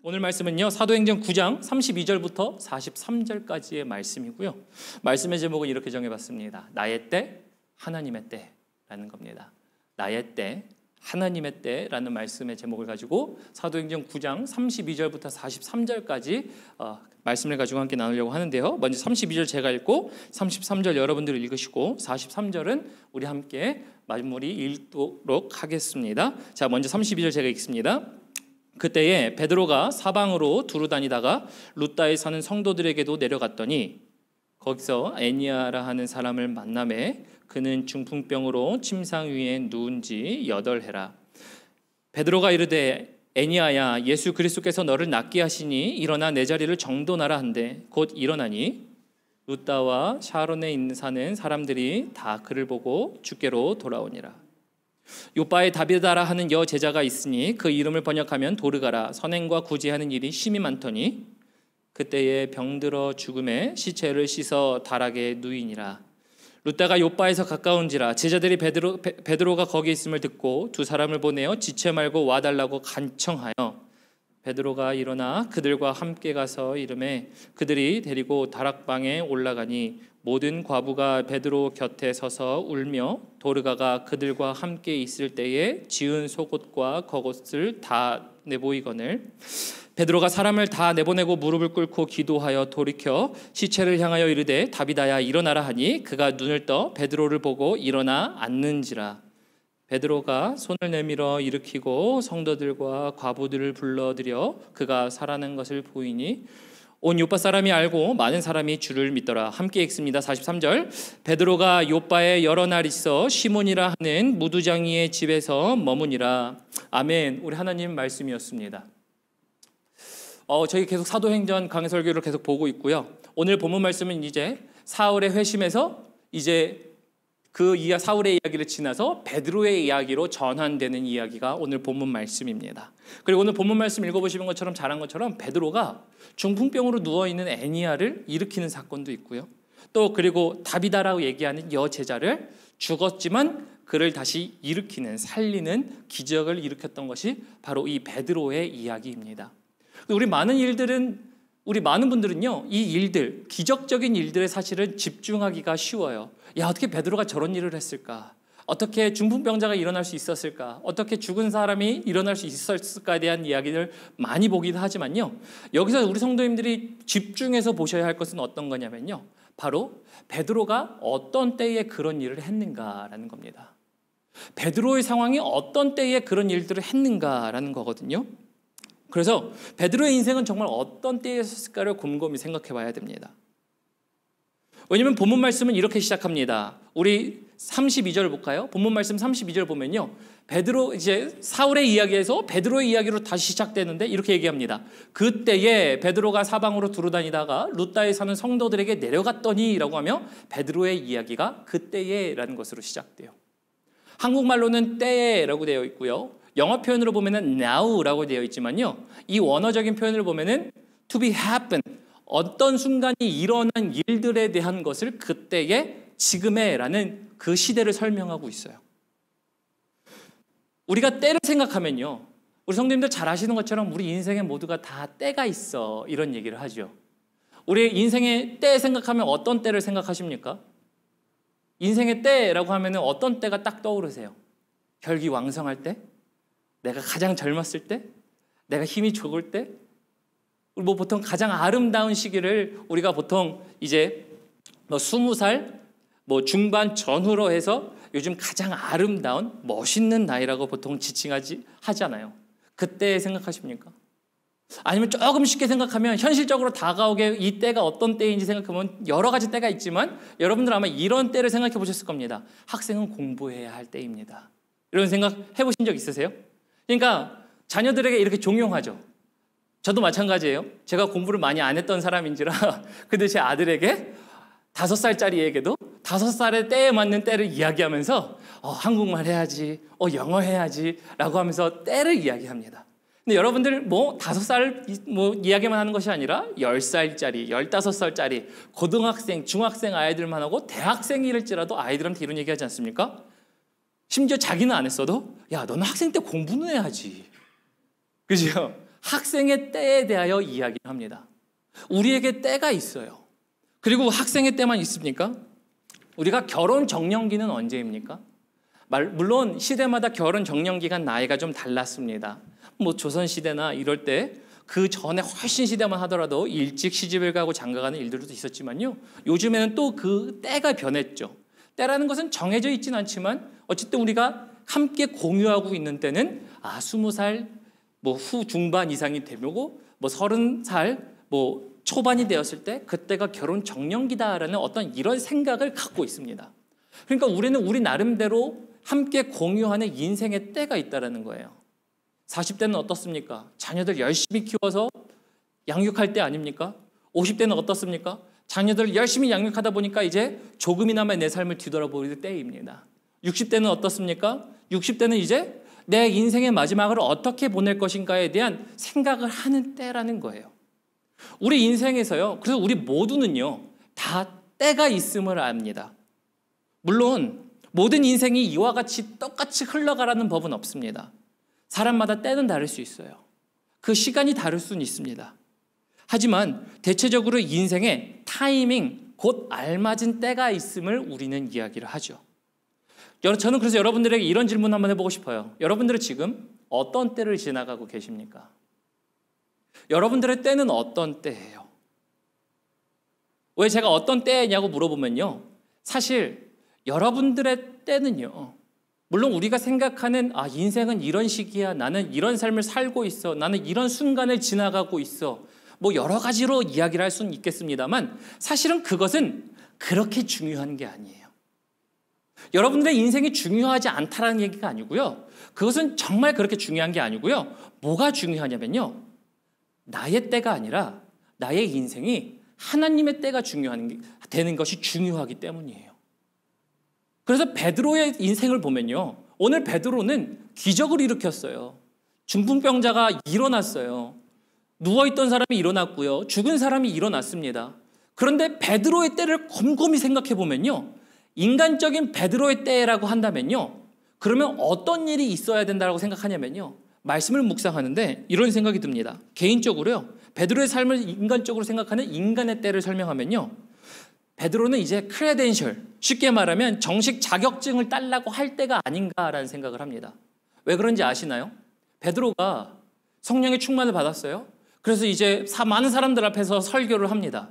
오늘 말씀은요, 사도행전 9장 32절부터 43절까지의 말씀이고요. 말씀의 제목은 이렇게 정해봤습니다. 나의 때, 하나님의 때라는 겁니다. 나의 때, 하나님의 때라는 말씀의 제목을 가지고 사도행전 9장 32절부터 43절까지 말씀을 가지고 함께 나누려고 하는데요. 먼저 32절 제가 읽고 33절 여러분들이 읽으시고 43절은 우리 함께 마무리 읽도록 하겠습니다. 자, 먼저 32절 제가 읽습니다. 그때에 베드로가 사방으로 두루 다니다가 루다에 사는 성도들에게도 내려갔더니 거기서 애니아라 하는 사람을 만나매 그는 중풍병으로 침상 위에 누운 지 8해라. 베드로가 이르되 애니아야, 예수 그리스도께서 너를 낫게 하시니 일어나 내 자리를 정돈하라 한데 곧 일어나니 루다와 샤론에 사는 사람들이 다 그를 보고 주께로 돌아오니라. 요바에 다비다라 하는 여 제자가 있으니 그 이름을 번역하면 도르가라. 선행과 구제하는 일이 심히 많더니 그때에 병들어 죽음에 시체를 씻어 다락에 누이니라. 루다가 요바에서 가까운지라 제자들이 베드로가 거기 있음을 듣고 두 사람을 보내어 지체 말고 와달라고 간청하여 베드로가 일어나 그들과 함께 가서 이르매 그들이 데리고 다락방에 올라가니 모든 과부가 베드로 곁에 서서 울며 도르가가 그들과 함께 있을 때에 지은 속옷과 겉옷을 다 내보이거늘 베드로가 사람을 다 내보내고 무릎을 꿇고 기도하여 돌이켜 시체를 향하여 이르되 다비다야 일어나라 하니 그가 눈을 떠 베드로를 보고 일어나 앉는지라. 베드로가 손을 내밀어 일으키고 성도들과 과부들을 불러들여 그가 살아난 것을 보이니 온 요빠 사람이 알고 많은 사람이 주를 믿더라. 함께 읽습니다. 43절 베드로가 요빠에 여러 날 있어 시몬이라 하는 무두장이의 집에서 머무니라. 아멘. 우리 하나님 말씀이었습니다. 저희 계속 사도행전 강해설교를 계속 보고 있고요. 오늘 본문 말씀은 이제 사울의 회심에서 이제 사울의 이야기를 지나서 베드로의 이야기로 전환되는 이야기가 오늘 본문 말씀입니다. 그리고 오늘 본문 말씀 읽어보시는 것처럼 잘한 것처럼 베드로가 중풍병으로 누워있는 애니아를 일으키는 사건도 있고요. 또 그리고 다비다라고 얘기하는 여제자를 죽었지만 그를 다시 일으키는 살리는 기적을 일으켰던 것이 바로 이 베드로의 이야기입니다. 우리 많은 분들은요, 이 일들, 기적적인 일들에 사실은 집중하기가 쉬워요. 야, 어떻게 베드로가 저런 일을 했을까? 어떻게 중풍병자가 일어날 수 있었을까? 어떻게 죽은 사람이 일어날 수 있었을까에 대한 이야기를 많이 보기도 하지만요. 여기서 우리 성도님들이 집중해서 보셔야 할 것은 어떤 거냐면요. 바로 베드로가 어떤 때에 그런 일을 했는가라는 겁니다. 베드로의 상황이 어떤 때에 그런 일들을 했는가라는 거거든요. 그래서 베드로의 인생은 정말 어떤 때였을까를 곰곰이 생각해 봐야 됩니다. 왜냐하면 본문 말씀은 이렇게 시작합니다. 우리 32절 볼까요? 본문 말씀 32절 보면요. 베드로 이제 사울의 이야기에서 베드로의 이야기로 다시 시작되는데 이렇게 얘기합니다. 그때에 베드로가 사방으로 두루 다니다가 루다에 사는 성도들에게 내려갔더니라고 하며 베드로의 이야기가 그때에라는 것으로 시작돼요. 한국말로는 때에라고 되어 있고요. 영어 표현으로 보면은 now라고 되어 있지만요. 이 원어적인 표현을 보면은 to be happen, 어떤 순간이 일어난 일들에 대한 것을 그때에 지금에라는 그 시대를 설명하고 있어요. 우리가 때를 생각하면요. 우리 성도님들 잘 아시는 것처럼 우리 인생에 모두가 다 때가 있어 이런 얘기를 하죠. 우리 인생의 때 생각하면 어떤 때를 생각하십니까? 인생의 때라고 하면 어떤 때가 딱 떠오르세요? 혈기왕성할 때? 내가 가장 젊었을 때? 내가 힘이 좋을 때? 뭐 보통 가장 아름다운 시기를 우리가 보통 이제 20살 중반 전후로 해서 요즘 가장 아름다운 멋있는 나이라고 보통 하잖아요. 그때 생각하십니까? 아니면 조금 쉽게 생각하면 현실적으로 다가오게 이 때가 어떤 때인지 생각하면 여러 가지 때가 있지만 여러분들 아마 이런 때를 생각해 보셨을 겁니다. 학생은 공부해야 할 때입니다. 이런 생각 해보신 적 있으세요? 그러니까 자녀들에게 이렇게 종용하죠. 저도 마찬가지예요. 제가 공부를 많이 안 했던 사람인지라 근데 제 아들에게 5살짜리에게도 5살의 때에 맞는 때를 이야기하면서 한국말 해야지, 영어 해야지 라고 하면서 때를 이야기합니다. 근데 여러분들 5살 이야기만 하는 것이 아니라 10살짜리, 15살짜리 고등학생, 중학생 아이들만 하고 대학생일지라도 아이들한테 이런 얘기하지 않습니까? 심지어 자기는 안 했어도 야, 너는 학생 때 공부는 해야지. 그죠? 학생의 때에 대하여 이야기를 합니다. 우리에게 때가 있어요. 그리고 학생의 때만 있습니까? 우리가 결혼 정년기는 언제입니까? 물론 시대마다 결혼 정년기간 나이가 좀 달랐습니다. 뭐 조선시대나 이럴 때 그 전에 훨씬 시대만 하더라도 일찍 시집을 가고 장가가는 일들도 있었지만요. 요즘에는 또 그 때가 변했죠. 때라는 것은 정해져 있지는 않지만 어쨌든 우리가 함께 공유하고 있는 때는 20살 뭐 후 중반 이상이 되고 뭐 30살 뭐 초반이 되었을 때 그때가 결혼 정년기다라는 어떤 이런 생각을 갖고 있습니다. 그러니까 우리는 우리 나름대로 함께 공유하는 인생의 때가 있다는 거예요. 40대는 어떻습니까? 자녀들 열심히 키워서 양육할 때 아닙니까? 50대는 어떻습니까? 자녀들 열심히 양육하다 보니까 이제 조금이나마 내 삶을 뒤돌아보는 때입니다. 60대는 어떻습니까? 60대는 이제 내 인생의 마지막을 어떻게 보낼 것인가에 대한 생각을 하는 때라는 거예요. 우리 인생에서요. 그래서 우리 모두는요. 다 때가 있음을 압니다. 물론 모든 인생이 이와 같이 똑같이 흘러가라는 법은 없습니다. 사람마다 때는 다를 수 있어요. 그 시간이 다를 수는 있습니다. 하지만 대체적으로 인생에 타이밍, 곧 알맞은 때가 있음을 우리는 이야기를 하죠. 저는 그래서 여러분들에게 이런 질문 한번 해보고 싶어요. 여러분들은 지금 어떤 때를 지나가고 계십니까? 여러분들의 때는 어떤 때예요? 왜 제가 어떤 때냐고 물어보면요. 사실 여러분들의 때는요. 물론 우리가 생각하는 인생은 이런 시기야. 나는 이런 삶을 살고 있어. 나는 이런 순간을 지나가고 있어. 뭐 여러 가지로 이야기를 할 수는 있겠습니다만 사실은 그것은 그렇게 중요한 게 아니에요. 여러분들의 인생이 중요하지 않다라는 얘기가 아니고요. 그것은 정말 그렇게 중요한 게 아니고요. 뭐가 중요하냐면요. 나의 때가 아니라 나의 인생이 하나님의 때가 되는 것이 중요하기 때문이에요. 그래서 베드로의 인생을 보면요. 오늘 베드로는 기적을 일으켰어요. 중풍병자가 일어났어요. 누워있던 사람이 일어났고요. 죽은 사람이 일어났습니다. 그런데 베드로의 때를 곰곰이 생각해 보면요. 인간적인 베드로의 때라고 한다면요. 그러면 어떤 일이 있어야 된다고 생각하냐면요. 말씀을 묵상하는데 이런 생각이 듭니다. 개인적으로요. 베드로의 삶을 인간적으로 생각하는 인간의 때를 설명하면요. 베드로는 이제 크레덴셜, 쉽게 말하면 정식 자격증을 따려고 할 때가 아닌가라는 생각을 합니다. 왜 그런지 아시나요? 베드로가 성령의 충만을 받았어요. 그래서 이제 많은 사람들 앞에서 설교를 합니다.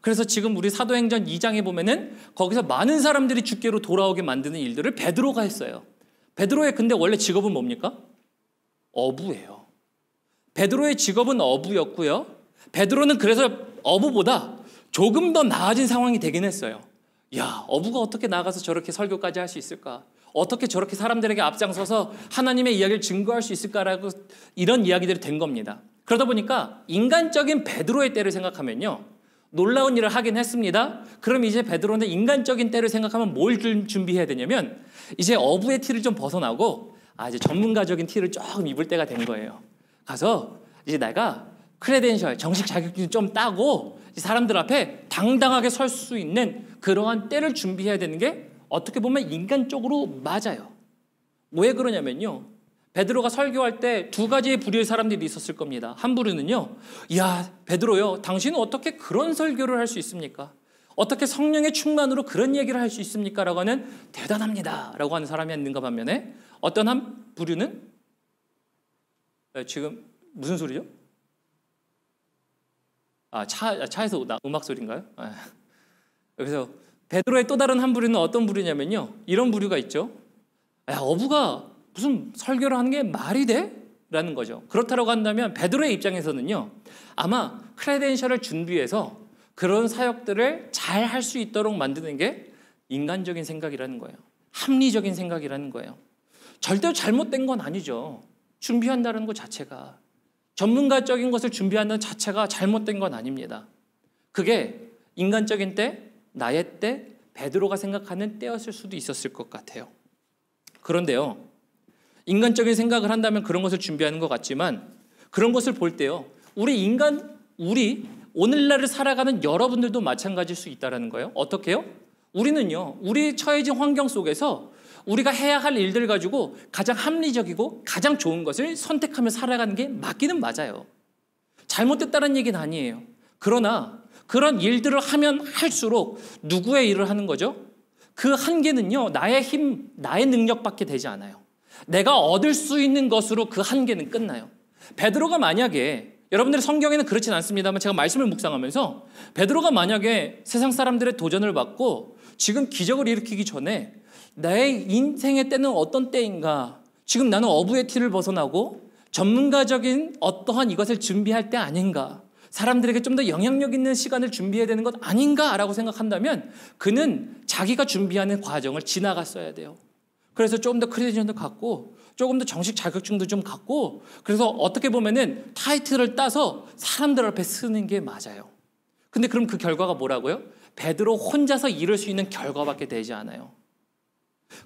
그래서 지금 우리 사도행전 2장에 보면은 거기서 많은 사람들이 주께로 돌아오게 만드는 일들을 베드로가 했어요. 베드로의 근데 원래 직업은 뭡니까? 어부예요. 베드로의 직업은 어부였고요. 베드로는 그래서 어부보다 조금 더 나아진 상황이 되긴 했어요. 야, 어부가 어떻게 나가서 저렇게 설교까지 할 수 있을까? 어떻게 저렇게 사람들에게 앞장서서 하나님의 이야기를 증거할 수 있을까라고 이런 이야기들이 된 겁니다. 그러다 보니까 인간적인 베드로의 때를 생각하면요. 놀라운 일을 하긴 했습니다. 그럼 이제 베드로는 인간적인 때를 생각하면 뭘 준비해야 되냐면 이제 어부의 티를 좀 벗어나고 이제 전문가적인 티를 조금 입을 때가 된 거예요. 가서 이제 내가 크레덴셜, 정식 자격증 좀 따고 사람들 앞에 당당하게 설 수 있는 그러한 때를 준비해야 되는 게 어떻게 보면 인간적으로 맞아요. 왜 그러냐면요. 베드로가 설교할 때 두 가지의 부류의 사람들이 있었을 겁니다. 한 부류는요. 야, 베드로요. 당신은 어떻게 그런 설교를 할 수 있습니까? 어떻게 성령의 충만으로 그런 얘기를 할 수 있습니까? 라고 하는 대단합니다. 라고 하는 사람이 있는가 반면에 어떤 한 부류는 지금 무슨 소리죠? 차에서 음악 소리인가요? 그래서 베드로의 또 다른 한 부류는 어떤 부류냐면요. 이런 부류가 있죠. 야, 어부가 무슨 설교를 하는 게 말이 돼? 라는 거죠. 그렇다고 한다면 베드로의 입장에서는요. 아마 크레덴셜을 준비해서 그런 사역들을 잘 할 수 있도록 만드는 게 인간적인 생각이라는 거예요. 합리적인 생각이라는 거예요. 절대로 잘못된 건 아니죠. 준비한다는 것 자체가. 전문가적인 것을 준비하는 자체가 잘못된 건 아닙니다. 그게 인간적인 때, 나의 때, 베드로가 생각하는 때였을 수도 있었을 것 같아요. 그런데요. 인간적인 생각을 한다면 그런 것을 준비하는 것 같지만 그런 것을 볼 때요. 우리 오늘날을 살아가는 여러분들도 마찬가지일 수 있다는 거예요. 어떻게요? 우리는요. 우리 처해진 환경 속에서 우리가 해야 할 일들 가지고 가장 합리적이고 가장 좋은 것을 선택하며 살아가는 게 맞기는 맞아요. 잘못됐다는 얘기는 아니에요. 그러나 그런 일들을 하면 할수록 누구의 일을 하는 거죠? 그 한계는요, 나의 힘, 나의 능력밖에 되지 않아요. 내가 얻을 수 있는 것으로 그 한계는 끝나요. 베드로가 만약에, 여러분들의 성경에는 그렇진 않습니다만 제가 말씀을 묵상하면서 베드로가 만약에 세상 사람들의 도전을 받고 지금 기적을 일으키기 전에 내 인생의 때는 어떤 때인가, 지금 나는 어부의 티를 벗어나고 전문가적인 어떠한 이것을 준비할 때 아닌가, 사람들에게 좀 더 영향력 있는 시간을 준비해야 되는 것 아닌가라고 생각한다면 그는 자기가 준비하는 과정을 지나갔어야 돼요. 그래서 조금 더 크레딧도 갖고 조금 더 정식 자격증도 좀 갖고, 그래서 어떻게 보면은 타이틀을 따서 사람들 앞에 쓰는 게 맞아요. 근데 그럼 그 결과가 뭐라고요? 베드로 혼자서 이룰 수 있는 결과밖에 되지 않아요.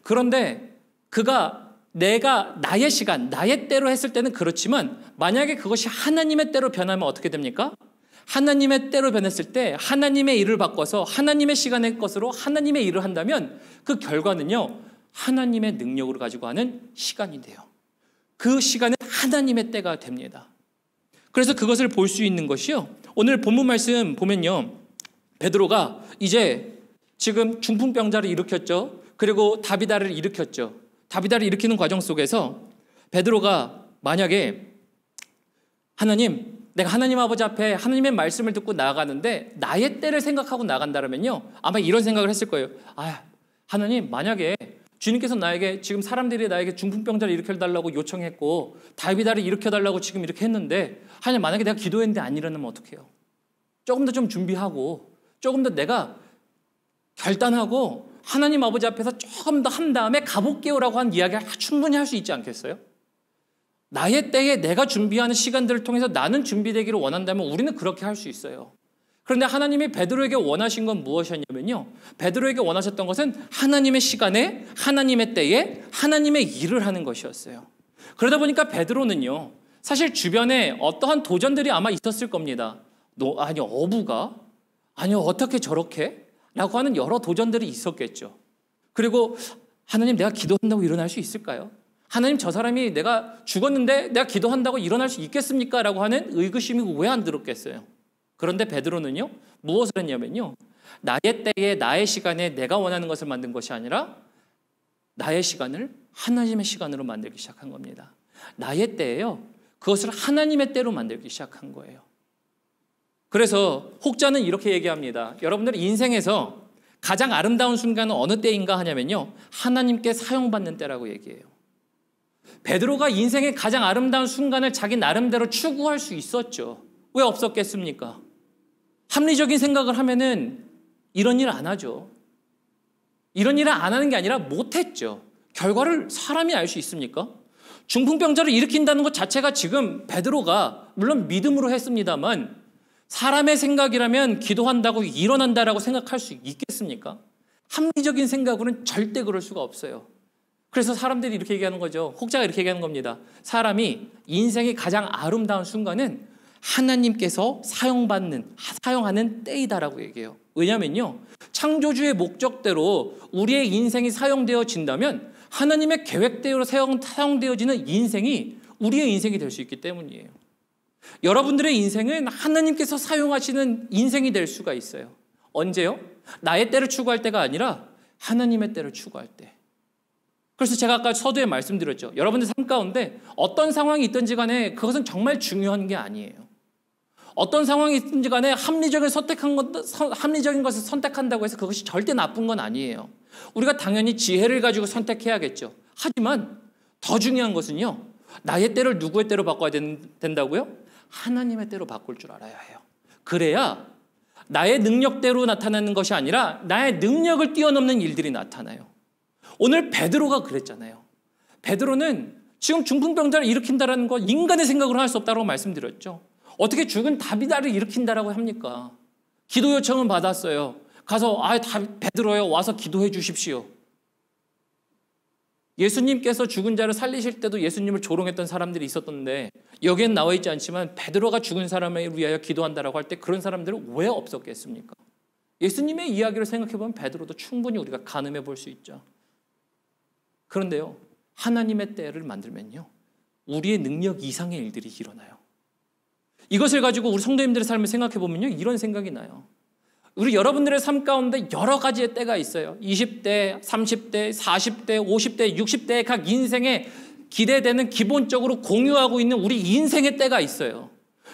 그런데 그가 내가 나의 시간, 나의 때로 했을 때는 그렇지만 만약에 그것이 하나님의 때로 변하면 어떻게 됩니까? 하나님의 때로 변했을 때 하나님의 일을 바꿔서 하나님의 시간의 것으로 하나님의 일을 한다면 그 결과는요, 하나님의 능력으로 가지고 하는 시간이 돼요. 그 시간은 하나님의 때가 됩니다. 그래서 그것을 볼 수 있는 것이요, 오늘 본문 말씀 보면요, 베드로가 이제 지금 중풍병자를 일으켰죠. 그리고 다비다를 일으켰죠. 다비다를 일으키는 과정 속에서 베드로가 만약에 하나님, 내가 하나님 아버지 앞에 하나님의 말씀을 듣고 나아가는데 나의 때를 생각하고 나간다면요, 아마 이런 생각을 했을 거예요. 하나님, 만약에 주님께서 나에게 지금 사람들이 나에게 중풍병자를 일으켜달라고 요청했고 다비다를 일으켜달라고 지금 이렇게 했는데, 하나님, 만약에 내가 기도했는데 안 일어나면 어떡해요? 조금 더 좀 준비하고 조금 더 내가 결단하고 하나님 아버지 앞에서 조금 더 한 다음에 가볼게요라고 한 이야기를 충분히 할 수 있지 않겠어요? 나의 때에 내가 준비하는 시간들을 통해서 나는 준비되기를 원한다면 우리는 그렇게 할 수 있어요. 그런데 하나님이 베드로에게 원하신 건 무엇이었냐면요, 베드로에게 원하셨던 것은 하나님의 시간에, 하나님의 때에 하나님의 일을 하는 것이었어요. 그러다 보니까 베드로는요, 사실 주변에 어떠한 도전들이 아마 있었을 겁니다. 아니, 어부가? 아니, 어떻게 저렇게? 라고 하는 여러 도전들이 있었겠죠. 그리고 하나님, 내가 기도한다고 일어날 수 있을까요? 하나님, 저 사람이 내가 죽었는데 내가 기도한다고 일어날 수 있겠습니까? 라고 하는 의구심이 왜 안 들었겠어요? 그런데 베드로는요, 무엇을 했냐면요, 나의 때에 나의 시간에 내가 원하는 것을 만든 것이 아니라 나의 시간을 하나님의 시간으로 만들기 시작한 겁니다. 나의 때에요, 그것을 하나님의 때로 만들기 시작한 거예요. 그래서 혹자는 이렇게 얘기합니다. 여러분들 인생에서 가장 아름다운 순간은 어느 때인가 하냐면요, 하나님께 사용받는 때라고 얘기해요. 베드로가 인생의 가장 아름다운 순간을 자기 나름대로 추구할 수 있었죠. 왜 없었겠습니까? 합리적인 생각을 하면은 이런 일 안 하죠. 이런 일을 안 하는 게 아니라 못했죠. 결과를 사람이 알 수 있습니까? 중풍병자를 일으킨다는 것 자체가 지금 베드로가 물론 믿음으로 했습니다만 사람의 생각이라면 기도한다고 일어난다라고 생각할 수 있겠습니까? 합리적인 생각으로는 절대 그럴 수가 없어요. 그래서 사람들이 이렇게 얘기하는 거죠. 혹자가 이렇게 얘기하는 겁니다. 사람이 인생의 가장 아름다운 순간은 하나님께서 사용하는 때이다라고 얘기해요. 왜냐면요, 창조주의 목적대로 우리의 인생이 사용되어진다면 하나님의 계획대로 사용되어지는 인생이 우리의 인생이 될 수 있기 때문이에요. 여러분들의 인생은 하나님께서 사용하시는 인생이 될 수가 있어요. 언제요? 나의 때를 추구할 때가 아니라 하나님의 때를 추구할 때. 그래서 제가 아까 서두에 말씀드렸죠. 여러분들 삶 가운데 어떤 상황이 있든지 간에 그것은 정말 중요한 게 아니에요. 어떤 상황이 있든지 간에 합리적인 것을 선택한다고 해서 그것이 절대 나쁜 건 아니에요. 우리가 당연히 지혜를 가지고 선택해야겠죠. 하지만 더 중요한 것은요, 나의 때를 누구의 때로 바꿔야 된다고요? 하나님의 때로 바꿀 줄 알아야 해요. 그래야 나의 능력대로 나타나는 것이 아니라 나의 능력을 뛰어넘는 일들이 나타나요. 오늘 베드로가 그랬잖아요. 베드로는 지금 중풍병자를 일으킨다는 것 인간의 생각으로 할 수 없다고 말씀드렸죠. 어떻게 죽은 다비다를 일으킨다라고 합니까? 기도 요청은 받았어요. 가서 베드로요, 와서 기도해 주십시오. 예수님께서 죽은 자를 살리실 때도 예수님을 조롱했던 사람들이 있었던데 여기엔 나와 있지 않지만 베드로가 죽은 사람을 위하여 기도한다라고 할 때 그런 사람들은 왜 그런데요, 하나님의 때를 만들면요, 우리의 능력 이상의 일들이 일어나요. 이것을 가지고 우리 성도님들의 삶을 생각해 보면요, 이런 생각이 나요. 우리 여러분들의 삶 가운데 여러 가지의 때가 있어요. 20대, 30대, 40대, 50대, 60대의 각 인생에 기대되는, 기본적으로 공유하고 있는 우리 인생의 때가 있어요.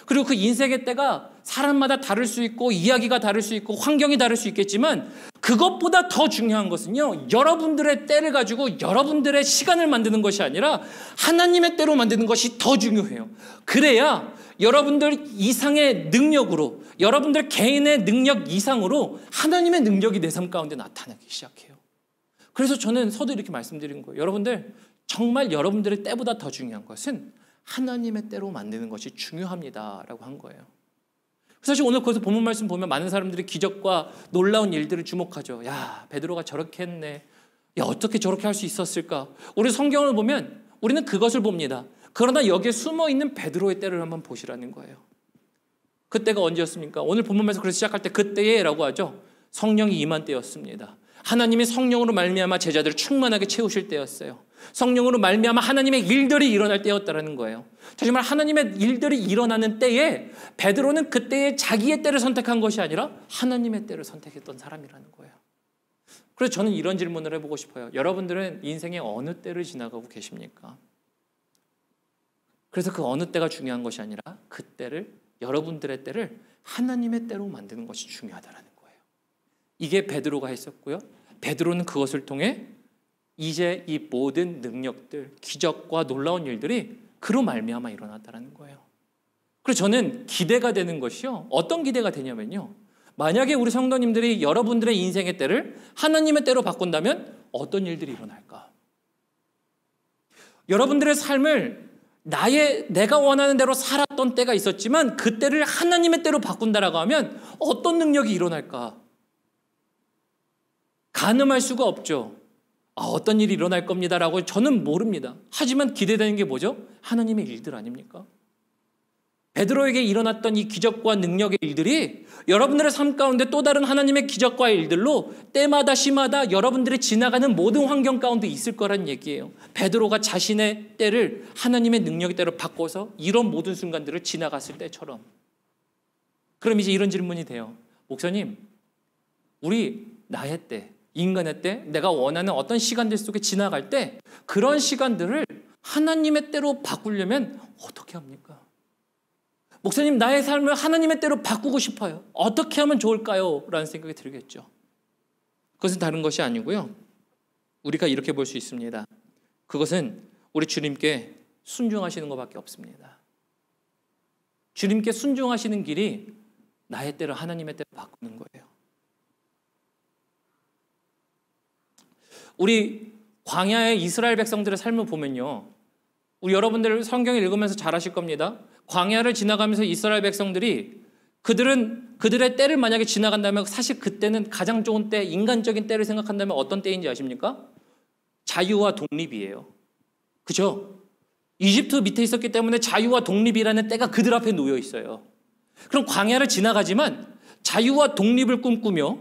그리고 그 인생의 때가 사람마다 다를 수 있고 이야기가 다를 수 있고 환경이 다를 수 있겠지만, 그것보다 더 중요한 것은요, 여러분들의 때를 가지고 여러분들의 시간을 만드는 것이 아니라 하나님의 때로 만드는 것이 더 중요해요. 그래야 여러분들 이상의 능력으로, 여러분들 개인의 능력 이상으로 하나님의 능력이 내 삶 가운데 나타나기 시작해요. 그래서 저는 서두 이렇게 말씀드리는 거예요. 여러분들, 정말 여러분들의 때보다 더 중요한 것은 하나님의 때로 만드는 것이 중요합니다라고 한 거예요. 사실 오늘 거기서 본문 말씀 보면 많은 사람들이 기적과 놀라운 일들을 주목하죠. 야, 베드로가 저렇게 했네. 야, 어떻게 저렇게 할 수 있었을까? 우리 성경을 보면 우리는 그것을 봅니다. 그러나 여기에 숨어있는 베드로의 때를 한번 보시라는 거예요. 그때가 언제였습니까? 오늘 본문 말씀 그래서 시작할 때 그때에라고 하죠. 성령이 임한 때였습니다. 하나님이 성령으로 말미암아 제자들을 충만하게 채우실 때였어요. 성령으로 말미암아 하나님의 일들이 일어날 때였다라는 거예요. 다시 말해 하나님의 일들이 일어나는 때에 베드로는 그때의 자기의 때를 선택한 것이 아니라 하나님의 때를 선택했던 사람이라는 거예요. 그래서 저는 이런 질문을 해보고 싶어요. 여러분들은 인생의 어느 때를 지나가고 계십니까? 그래서 그 어느 때가 중요한 것이 아니라 그 때를, 여러분들의 때를 하나님의 때로 만드는 것이 중요하다라는 거예요. 이게 베드로가 했었고요. 베드로는 그것을 통해 이제 이 모든 능력들, 기적과 놀라운 일들이 그로 말미암아 일어났다는 거예요. 그래서 저는 기대가 되는 것이요. 어떤 기대가 되냐면요. 만약에 우리 성도님들이 여러분들의 인생의 때를 하나님의 때로 바꾼다면 어떤 일들이 일어날까? 여러분들의 삶을 내가 원하는 대로 살았던 때가 있었지만 그 때를 하나님의 때로 바꾼다라고 하면 어떤 능력이 일어날까? 가늠할 수가 없죠. 어떤 일이 일어날 겁니다라고 저는 모릅니다. 하지만 기대되는 게 뭐죠? 하나님의 일들 아닙니까? 베드로에게 일어났던 이 기적과 능력의 일들이 여러분들의 삶 가운데 또 다른 하나님의 기적과 일들로 때마다 시마다 여러분들이 지나가는 모든 환경 가운데 있을 거란 얘기예요. 베드로가 자신의 때를 하나님의 능력의 때로 바꿔서 이런 모든 순간들을 지나갔을 때처럼. 그럼 이제 이런 질문이 돼요. 목사님, 우리 나의 때, 인간의 때, 내가 원하는 어떤 시간들 속에 지나갈 때 그런 시간들을 하나님의 때로 바꾸려면 어떻게 합니까? 목사님, 나의 삶을 하나님의 때로 바꾸고 싶어요. 어떻게 하면 좋을까요? 라는 생각이 들겠죠. 그것은 다른 것이 아니고요. 우리가 이렇게 볼 수 있습니다. 그것은 우리 주님께 순종하시는 것밖에 없습니다. 주님께 순종하시는 길이 나의 때를 하나님의 때로 바꾸는 거예요. 우리 광야의 이스라엘 백성들의 삶을 보면요. 우리 여러분들 성경을 읽으면서 잘 아실 겁니다. 광야를 지나가면서 이스라엘 백성들이 그들의 때를 만약에 지나간다면 사실 그때는 가장 좋은 때, 인간적인 때를 생각한다면 어떤 때인지 아십니까? 자유와 독립이에요. 그죠? 이집트 밑에 있었기 때문에 자유와 독립이라는 때가 그들 앞에 놓여 있어요. 그럼 광야를 지나가지만 자유와 독립을 꿈꾸며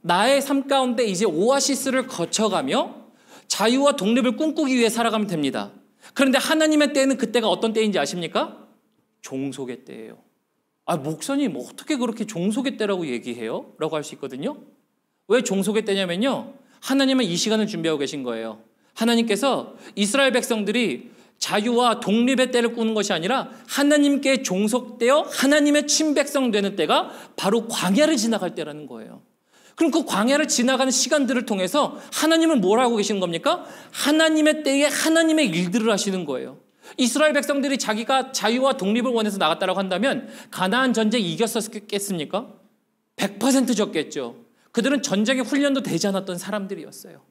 나의 삶 가운데 이제 오아시스를 거쳐가며 자유와 독립을 꿈꾸기 위해 살아가면 됩니다. 그런데 하나님의 때는 그때가 어떤 때인지 아십니까? 종속의 때예요. 목사님 어떻게 그렇게 종속의 때라고 얘기해요? 라고 할 수 있거든요. 왜 종속의 때냐면요. 하나님은 이 시간을 준비하고 계신 거예요. 하나님께서 이스라엘 백성들이 자유와 독립의 때를 꾸는 것이 아니라 하나님께 종속되어 하나님의 친백성 되는 때가 바로 광야를 지나갈 때라는 거예요. 그럼 그 광야를 지나가는 시간들을 통해서 하나님은 뭘 하고 계시는 겁니까? 하나님의 때에 하나님의 일들을 하시는 거예요. 이스라엘 백성들이 자기가 자유와 독립을 원해서 나갔다고 한다면 가나안 전쟁 이겼었겠습니까? 100% 졌겠죠. 그들은 전쟁에 훈련도 되지 않았던 사람들이었어요.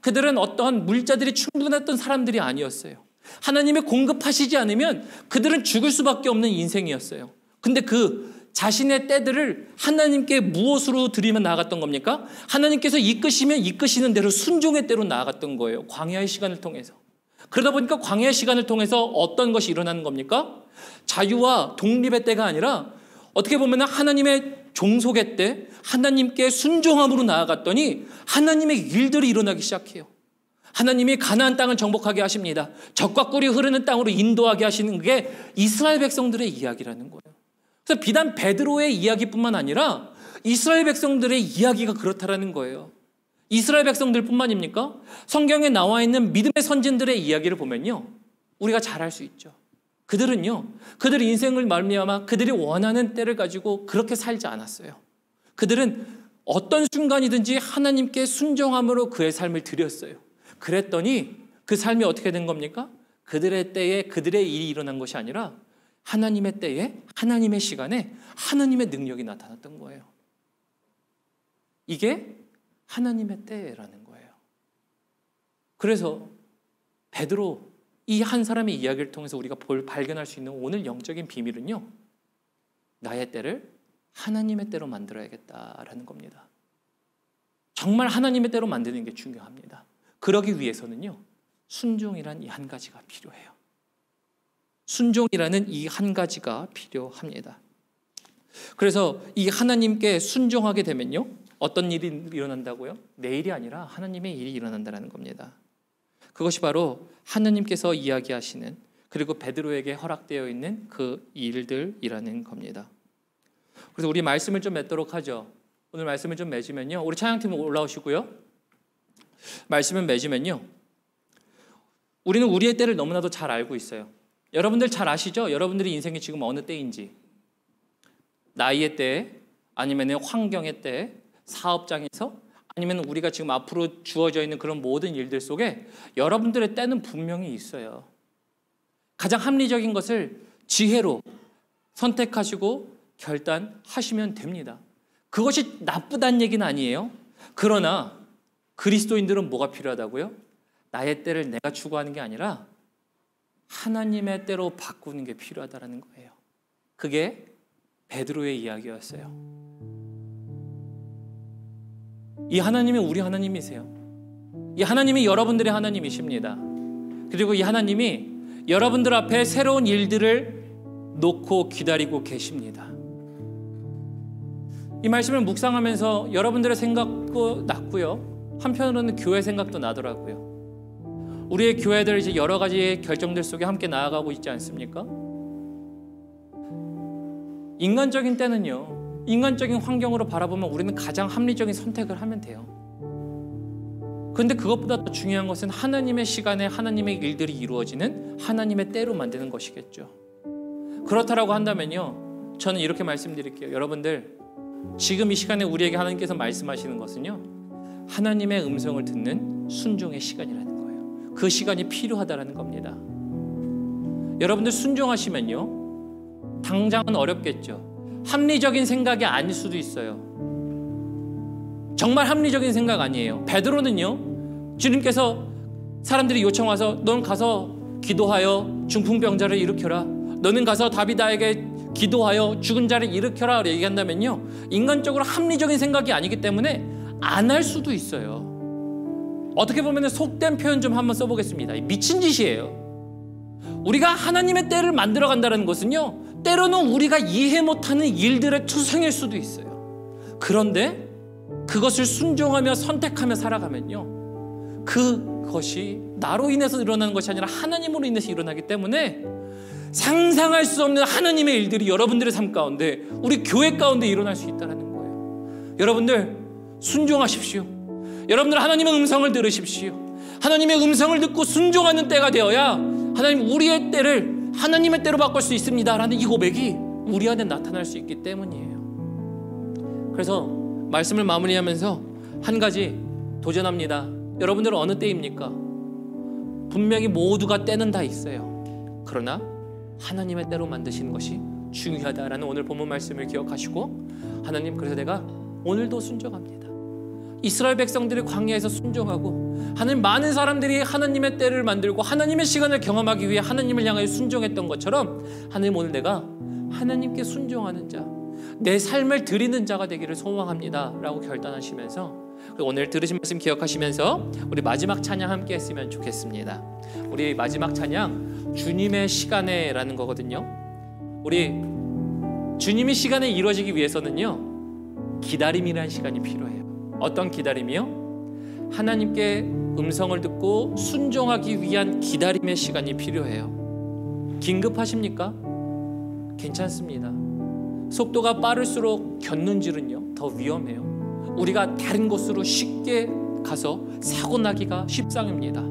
그들은 어떠한 물자들이 충분했던 사람들이 아니었어요. 하나님이 공급하시지 않으면 그들은 죽을 수밖에 없는 인생이었어요. 근데 그 자신의 때들을 하나님께 무엇으로 드리며 나아갔던 겁니까? 하나님께서 이끄시면 이끄시는 대로 순종의 때로 나아갔던 거예요. 광야의 시간을 통해서. 그러다 보니까 광야의 시간을 통해서 어떤 것이 일어나는 겁니까? 자유와 독립의 때가 아니라 어떻게 보면 하나님의 종속의 때, 하나님께 순종함으로 나아갔더니 하나님의 일들이 일어나기 시작해요. 하나님이 가나안 땅을 정복하게 하십니다. 젖과 꿀이 흐르는 땅으로 인도하게 하시는 게 이스라엘 백성들의 이야기라는 거예요. 그래서 비단 베드로의 이야기뿐만 아니라 이스라엘 백성들의 이야기가 그렇다라는 거예요. 이스라엘 백성들뿐만입니까? 성경에 나와 있는 믿음의 선진들의 이야기를 보면요, 우리가 잘 알 수 있죠. 그들은요, 그들의 인생을 말미암아 그들이 원하는 때를 가지고 그렇게 살지 않았어요. 그들은 어떤 순간이든지 하나님께 순종함으로 그의 삶을 드렸어요. 그랬더니 그 삶이 어떻게 된 겁니까? 그들의 때에 그들의 일이 일어난 것이 아니라 하나님의 때에, 하나님의 시간에 하나님의 능력이 나타났던 거예요. 이게 하나님의 때라는 거예요. 그래서 베드로, 이 한 사람의 이야기를 통해서 우리가 발견할 수 있는 오늘 영적인 비밀은요, 나의 때를 하나님의 때로 만들어야겠다라는 겁니다. 정말 하나님의 때로 만드는 게 중요합니다. 그러기 위해서는요, 순종이란 이 한 가지가 필요해요. 순종이라는 이 한 가지가 필요합니다. 그래서 이 하나님께 순종하게 되면요, 어떤 일이 일어난다고요? 내일이 아니라 하나님의 일이 일어난다는 겁니다. 그것이 바로 하나님께서 이야기하시는, 그리고 베드로에게 허락되어 있는 그 일들이라는 겁니다. 그래서 우리 말씀을 좀 맺도록 하죠. 오늘 말씀을 좀 맺으면요, 우리 찬양팀 올라오시고요, 말씀을 맺으면요, 우리는 우리의 때를 너무나도 잘 알고 있어요. 여러분들 잘 아시죠? 여러분들이 인생이 지금 어느 때인지. 나이의 때, 아니면 환경의 때, 사업장에서, 아니면 우리가 지금 앞으로 주어져 있는 그런 모든 일들 속에 여러분들의 때는 분명히 있어요. 가장 합리적인 것을 지혜로 선택하시고 결단하시면 됩니다. 그것이 나쁘다는 얘기는 아니에요. 그러나 그리스도인들은 뭐가 필요하다고요? 나의 때를 내가 추구하는 게 아니라 하나님의 때로 바꾸는 게 필요하다는 거예요. 그게 베드로의 이야기였어요. 이 하나님이 우리 하나님이세요. 이 하나님이 여러분들의 하나님이십니다. 그리고 이 하나님이 여러분들 앞에 새로운 일들을 놓고 기다리고 계십니다. 이 말씀을 묵상하면서 여러분들의 생각도 났고요, 한편으로는 교회 생각도 나더라고요. 우리의 교회들 이제 여러 가지의 결정들 속에 함께 나아가고 있지 않습니까? 인간적인 때는요, 인간적인 환경으로 바라보면 우리는 가장 합리적인 선택을 하면 돼요. 그런데 그것보다 더 중요한 것은 하나님의 시간에 하나님의 일들이 이루어지는 하나님의 때로 만드는 것이겠죠. 그렇다라고 한다면요, 저는 이렇게 말씀드릴게요. 여러분들, 지금 이 시간에 우리에게 하나님께서 말씀하시는 것은요, 하나님의 음성을 듣는 순종의 시간이라는 거예요. 그 시간이 필요하다는 겁니다. 여러분들 순종하시면요, 당장은 어렵겠죠. 합리적인 생각이 아닐 수도 있어요. 정말 합리적인 생각 아니에요. 베드로는요, 주님께서 사람들이 요청 와서 넌 가서 기도하여 중풍병자를 일으켜라, 너는 가서 다비다에게 기도하여 죽은 자를 일으켜라 얘기한다면요, 인간적으로 합리적인 생각이 아니기 때문에 안 할 수도 있어요. 어떻게 보면 속된 표현 좀 한번 써보겠습니다. 미친 짓이에요. 우리가 하나님의 때를 만들어 간다는 것은요, 때로는 우리가 이해 못하는 일들의 투성일 수도 있어요. 그런데 그것을 순종하며 선택하며 살아가면요, 그것이 나로 인해서 일어나는 것이 아니라 하나님으로 인해서 일어나기 때문에 상상할 수 없는 하나님의 일들이 여러분들의 삶 가운데, 우리 교회 가운데 일어날 수 있다는 거예요. 여러분들 순종하십시오. 여러분들 하나님의 음성을 들으십시오. 하나님의 음성을 듣고 순종하는 때가 되어야 하나님 우리의 때를 하나님의 때로 바꿀 수 있습니다라는 이 고백이 우리 안에 나타날 수 있기 때문이에요. 그래서 말씀을 마무리하면서 한 가지 도전합니다. 여러분들은 어느 때입니까? 분명히 모두가 때는 다 있어요. 그러나 하나님의 때로 만드시는 것이 중요하다라는 오늘 본문 말씀을 기억하시고, 하나님, 그래서 내가 오늘도 순종합니다. 이스라엘 백성들이 광야에서 순종하고, 하나님, 많은 사람들이 하나님의 때를 만들고 하나님의 시간을 경험하기 위해 하나님을 향하여 순종했던 것처럼, 하나님, 오늘 내가 하나님께 순종하는 자, 내 삶을 드리는 자가 되기를 소망합니다 라고 결단하시면서, 오늘 들으신 말씀 기억하시면서 우리 마지막 찬양 함께 했으면 좋겠습니다. 우리 마지막 찬양 주님의 시간에라는 거거든요. 우리 주님의 시간에 이루어지기 위해서는요, 기다림이라는 시간이 필요해요. 어떤 기다림이요? 하나님께 음성을 듣고 순종하기 위한 기다림의 시간이 필요해요. 긴급하십니까? 괜찮습니다. 속도가 빠를수록 곁눈질은요 더 위험해요. 우리가 다른 곳으로 쉽게 가서 사고 나기가 십상입니다.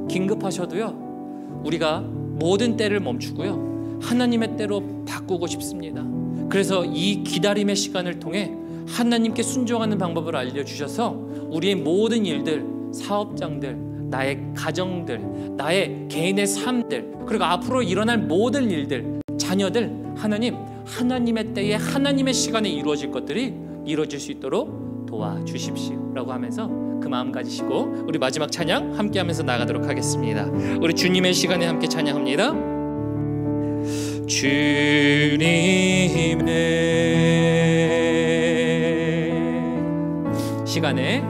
긴급하셔도요 우리가 모든 때를 멈추고요 하나님의 때로 바꾸고 싶습니다. 그래서 이 기다림의 시간을 통해 하나님께 순종하는 방법을 알려주셔서 우리의 모든 일들, 사업장들, 나의 가정들, 나의 개인의 삶들, 그리고 앞으로 일어날 모든 일들, 자녀들, 하나님의 때에 하나님의 시간에 이루어질 것들이 이루어질 수 있도록 도와주십시오 라고 하면서 그 마음 가지시고 우리 마지막 찬양 함께 하면서 나가도록 하겠습니다. 우리 주님의 시간에 함께 찬양합니다. 주님의 시간에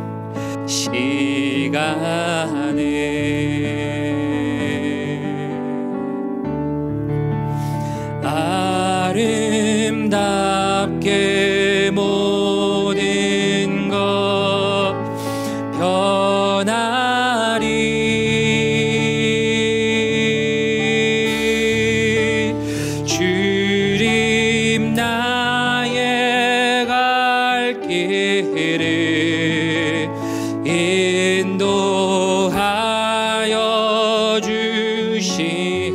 아름답게 모든 것 변하리. 주님 나의 갈 길을 인도하여 주시리.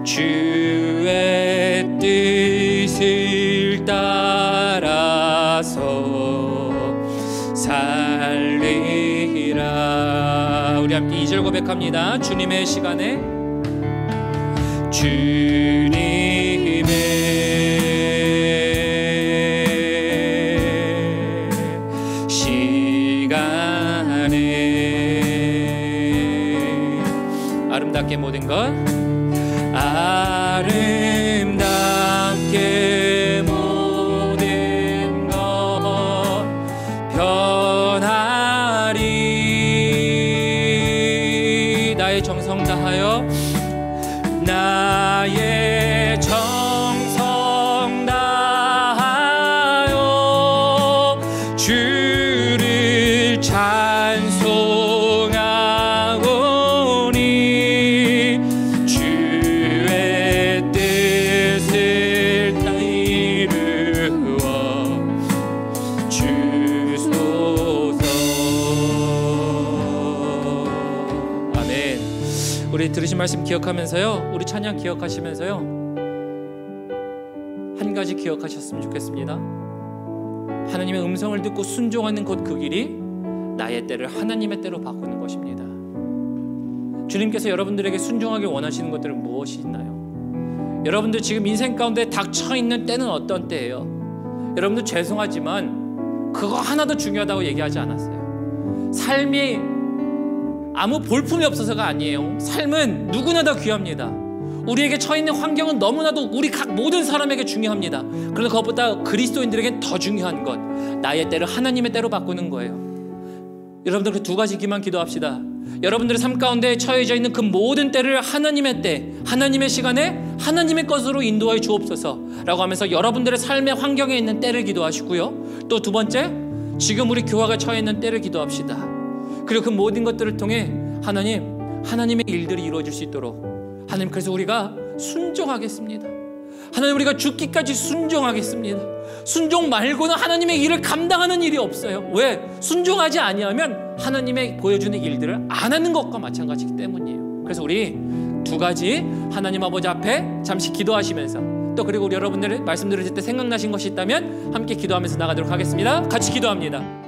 주의 뜻을 따라서 살리라. 우리 함께 2절 고백합니다. 주님의 시간에 주님의 시간에 아름답게 모든 것 아름답게 모든 것 변하리. 나의 정성 다하여 나의 정성 다하여 주를 찬송하오니 주의 뜻을 다 이루어 주소서. 아멘. 우리 들으신 말씀 기억하면서요, 우리 찬양 기억하시면서요, 한 가지 기억하셨으면 좋겠습니다. 하나님의 음성을 듣고 순종하는 곧 그 길이 나의 때를 하나님의 때로 바꾸는 것입니다. 주님께서 여러분들에게 순종하길 원하시는 것들은 무엇이 있나요? 여러분들 지금 인생 가운데 닥쳐있는 때는 어떤 때예요? 여러분들 죄송하지만 그거 하나도 중요하다고 얘기하지 않았어요. 삶이 아무 볼품이 없어서가 아니에요. 삶은 누구나 다 귀합니다. 우리에게 처해있는 환경은 너무나도 우리 각 모든 사람에게 중요합니다. 그런데 그것보다 그리스도인들에겐 더 중요한 것, 나의 때를 하나님의 때로 바꾸는 거예요. 여러분들 그 두 가지 기만 기도합시다. 여러분들의 삶 가운데 처해져 있는 그 모든 때를 하나님의 때, 하나님의 시간에 하나님의 것으로 인도하여 주옵소서 라고 하면서 여러분들의 삶의 환경에 있는 때를 기도하시고요, 또 두 번째, 지금 우리 교회가 처해 있는 때를 기도합시다. 그리고 그 모든 것들을 통해 하나님의 일들이 이루어질 수 있도록 하나님, 그래서 우리가 순종하겠습니다. 하나님, 우리가 죽기까지 순종하겠습니다. 순종 말고는 하나님의 일을 감당하는 일이 없어요. 왜? 순종하지 아니하면 하나님의 보여주는 일들을 안 하는 것과 마찬가지이기 때문이에요. 그래서 우리 두 가지 하나님 아버지 앞에 잠시 기도하시면서, 또 그리고 우리 여러분들의 말씀 들으실 때 생각나신 것이 있다면 함께 기도하면서 나가도록 하겠습니다. 같이 기도합니다.